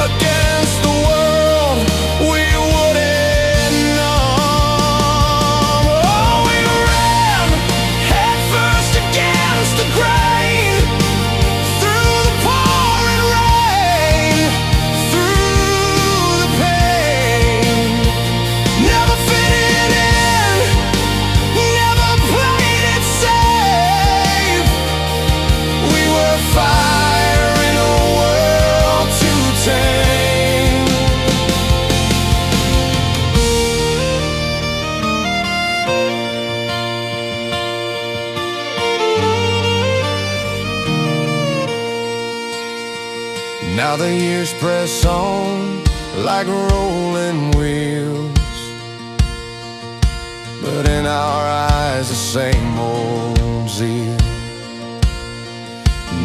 against the world we wouldn't numb. Oh, we ran head first against the grain, through the pouring rain, through the pain. Never fitted in, never played it safe. We were fire in a world too tame. Now the years press on like rolling wheels, but in our eyes the same old zeal.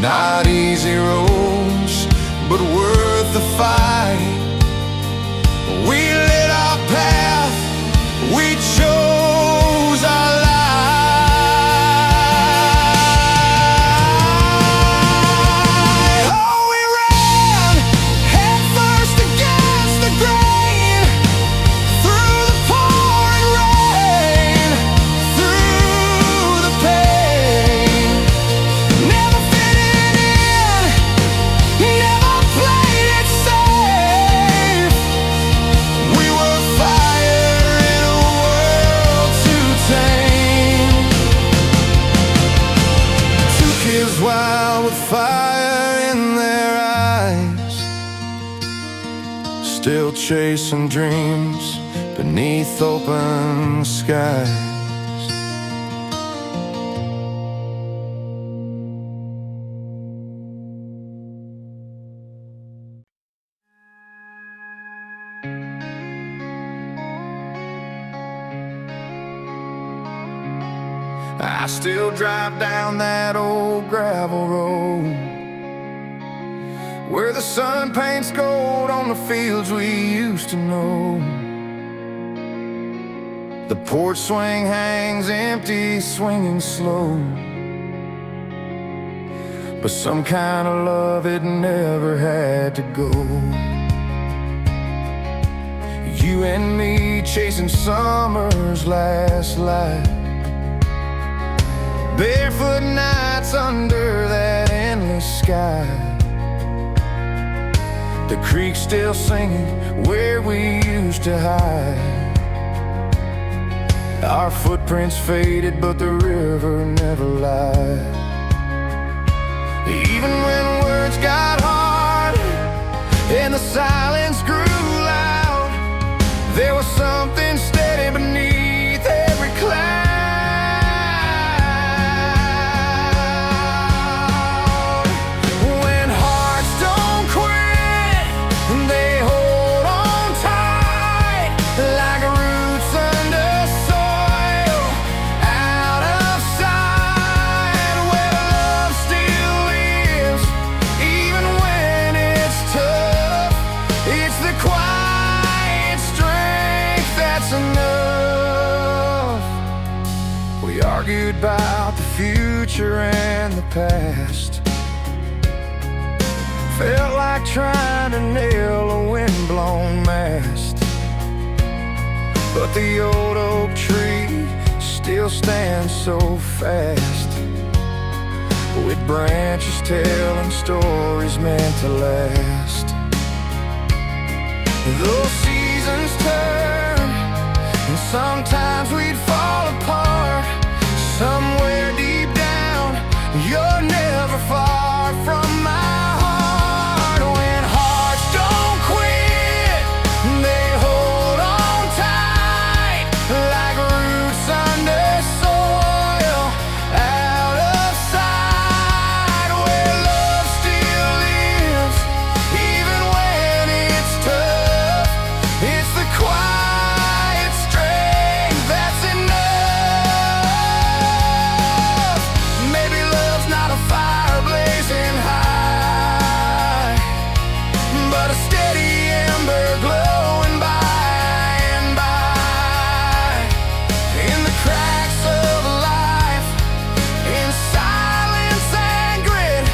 Not easy roads, but worth the fight. We lit our path, we chose our light. Oh, we ran head first against the grain, through the pouring rain, through the pain. Never fitted in, never played it safe. We were fire in a world too tame. Two kids wild with fire in their eyes, still chasing dreams beneath open skies. I still drive down that old gravel road, where the sun paints gold on the fields we used to know. The porch swing hangs empty, swinging slow, but some kind of love it never had to go. You and me chasing summer's last light, barefoot nights under that endless sky. The creek still singing where we used to hide. Our footprints faded, but the river never lied. Even when words got hard and the silence grew loud, there was something steady beneath every cloud. argued about the future and the past. Felt like trying to nail a windblown mast. But the old oak tree still stands so fast, with branches telling stories meant to last. Those seasons turn, and sometimes we'd fall apart. Somewhere deep down, you're never far from my heart. When hearts don't quit, they hold on tight, like roots under soil, out of sight. Where love still lives, even when it's tough. It's the quiet strength that's enough. Maybe love's not a fire blazing high, but a steady ember glowing by and by. In the cracks of life, in silence and grit,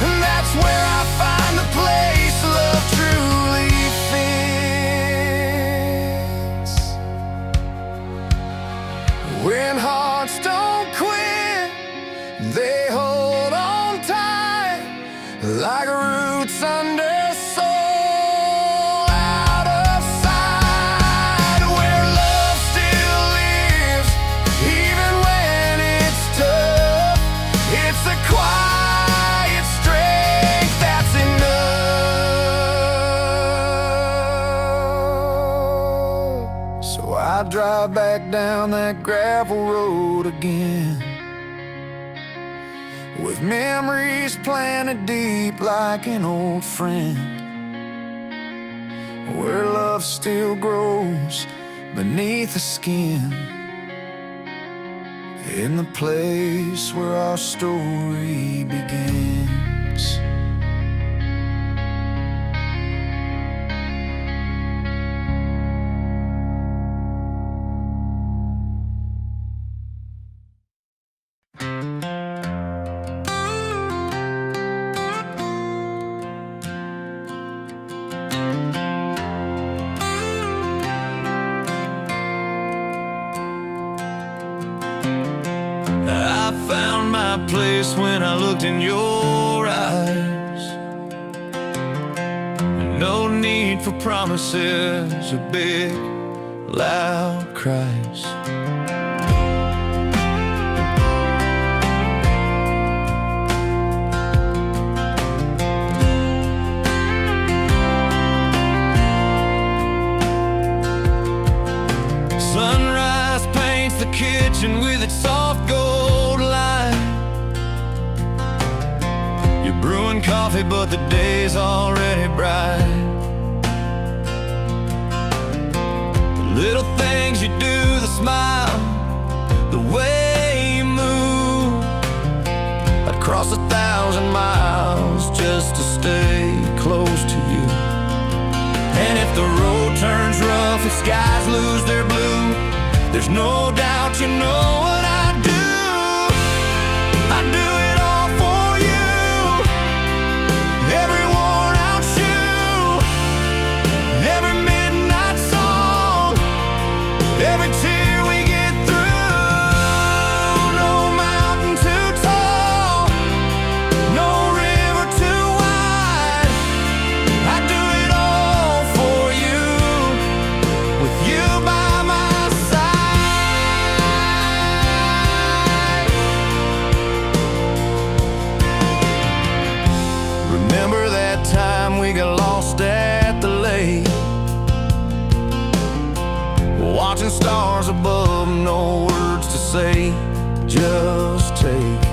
and that's where I find the place love truly fits. When hearts don't quit, they hold on tight, like roots under soil, out of sight. Where love still lives, even when it's tough. It's the quiet strength that's enough. So I drive back down that gravel road again, with memories planted deep like an old friend, where love still grows beneath the skin, in the place where our story begins. I found my place when I looked in your eyes. No need for promises or big, loud cries. Sunrise paints the kitchen with its soft gold light. You're brewing coffee, but the day's already bright. The little things you do, the smile, the way you move. I'd cross 1,000 miles just to stay close to you. And if the road turns rough, if skies lose their blue, there's no doubt you know what I do. I do it all for you. Every worn out shoe, every midnight song, every tear we get through. No mountain too tall, no river too wide. I do it all for you, with you by my side. Remember that time we got lost at the lake, watching stars above, no words to say, just take.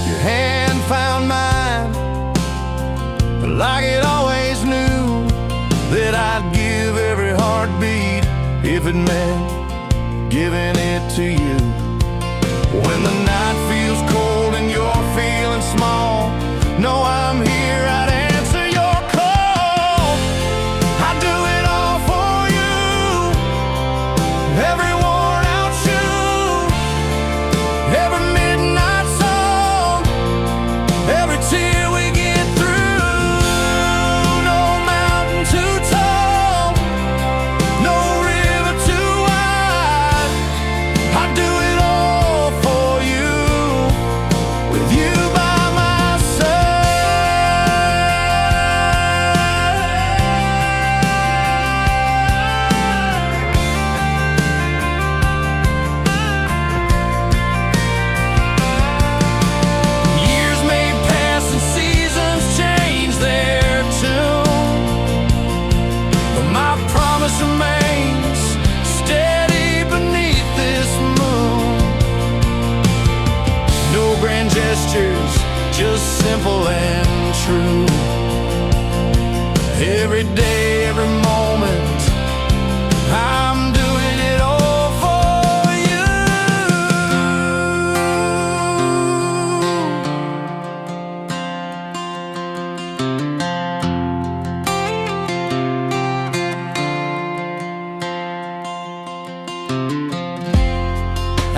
Your hand found mine, like it always knew that I'd give every heartbeat if it meant giving it to you. When the night feels cold and you're feeling small, know I'm here, I'd answer your call. I do it all for you. Every worn out shoe,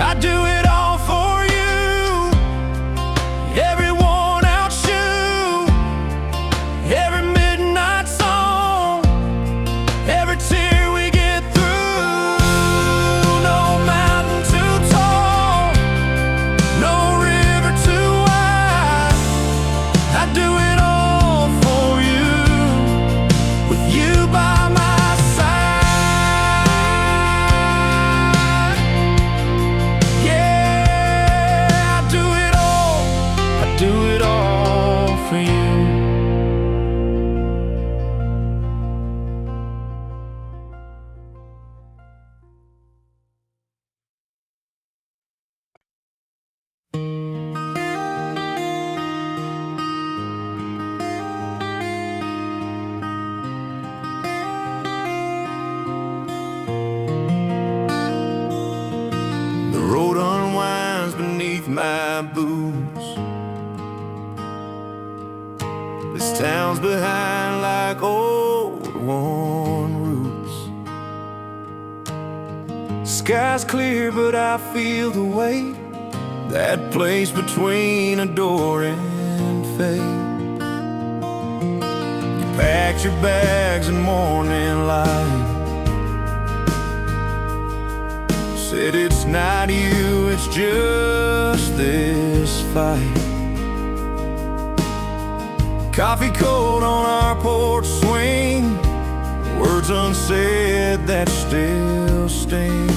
I do it all for you. Every worn out shoe, every midnight song, every tear we get through. No mountain too tall, no river too wide. I do it all for you, with you by my side. Yeah, I do it all for you. The road unwinds beneath my boots. This town's behind like old worn roots. Sky's clear, but I feel the weight, that place between a door and fate. You packed your bags in morning light, said it's not you, it's just this fight. Coffee cold on our porch swing, words unsaid that still sting.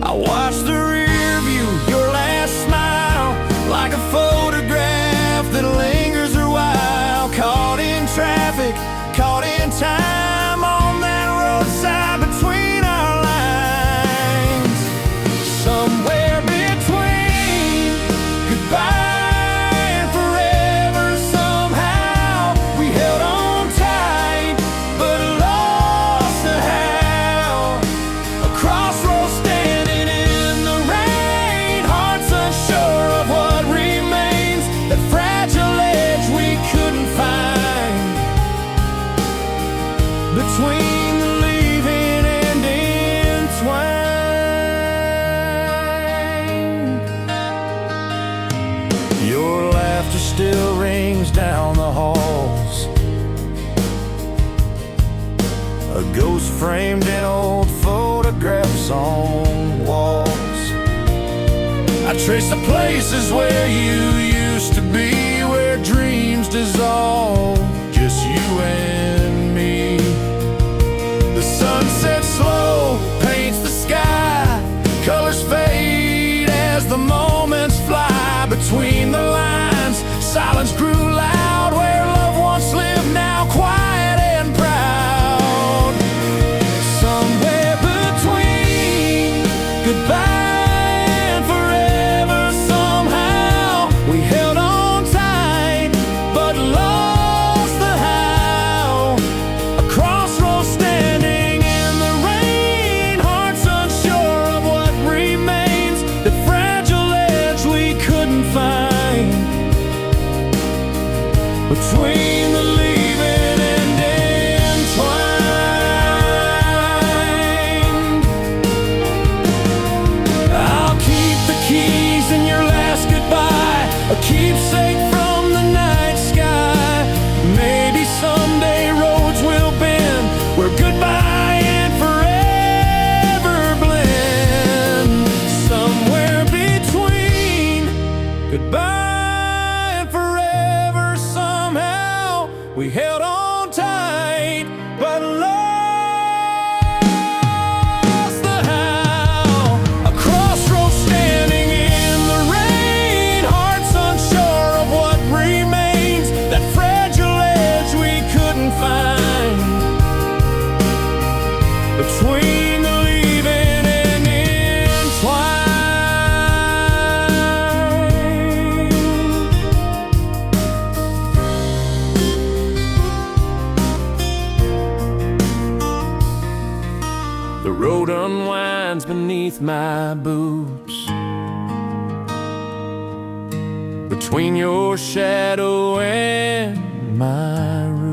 I watch the rear view, your last smile, like a photograph that lingers a while. Caught in traffic, caught in time, on that roadside between our lines. Somewhere between goodbye and forever, somehow we held on tight, but lost the how. A crossroads standing in the rain, hearts unsure of what remains, that fragile edge we couldn't find, between the leaving and entwined. Your laughter still rings down the halls, a ghost framed in old photographs on walls. I trace the places where you used to be, where dreams dissolve, just you and me. The sunset slow paints the sky, colors fade as the moments fly. Between the lines, silence grew loud, where love once lived, now quiet and proud. Somewhere between goodbye and forever, somehow we held on tight, but lost the how. A crossroads standing in the rain, hearts unsure of what remains, the fragile edge we couldn't find, between the leaving and entwined. I'll keep the keys in your last goodbye, a keepsake from the night sky. Maybe someday roads will bend, where goodbye and forever blend. Somewhere between goodbye and forever, somehow we held on tight, but lost the how. A crossroads standing in the rain, hearts unsure of what remains, that fragile edge we couldn't find, between the leaving and entwined. The road unwinds beneath my boots, between your shadow and my room.